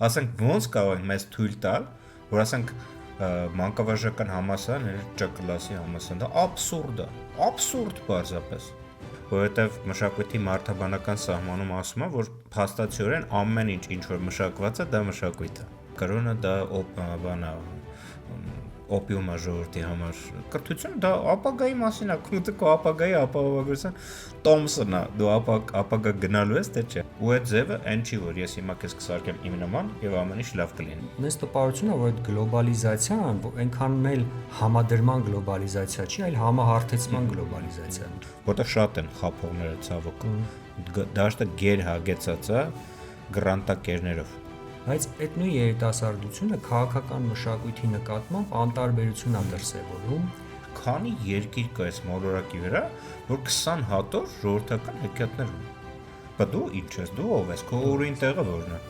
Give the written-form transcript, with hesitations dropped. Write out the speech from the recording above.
ասենք ոնց կարող ենք մեզ թույլ տալ, որ ասենք մանկավարժական համալսարան, Չ կլասի համալսարան, դա աբսուրդ բարձրապես, որովհետև մշակույթի մարդաբանական սահմանում ասում է, որ փաստացիորեն ամեն ինչ որ մշակված է, դա մշակույթ է։ Կրոնը դա օպիում է ժողովրդի համար, կրթությունը դա ապագայի մասին է, քո ապագայի ապահովագրության տոմսն է, դու ապագա գնալու ես, թե չէ։ Ու այդ ձևը այն չի, որ ես հիմա քեզ կսարքեմ իմ նման եւ ամեն ինչ լավ կլինի։ Մեզ տպավորություն է, որ այդ գլոբալիզացիան այնքան էլ համադրման գլոբալիզացիա չի, այլ համահարթեցման գլոբալիզացիա։ Որտեղ շատ են խափողները ցավոք։ Դաշտը գերհագեցած է գրանտակերներով։ Բայց այդ նույն երիտասարդությունը քաղաքական մշակույթի նկատմամբ անտարբերություն է դրսևորում։ Քանի երկիր կա այս մոլորակի վրա, որ 20 հատոր ժողովրդական հեքիաթներ ունի։ Բայց դու ինչ ես, դու ով ես, քո ուրույն տեղը որն է։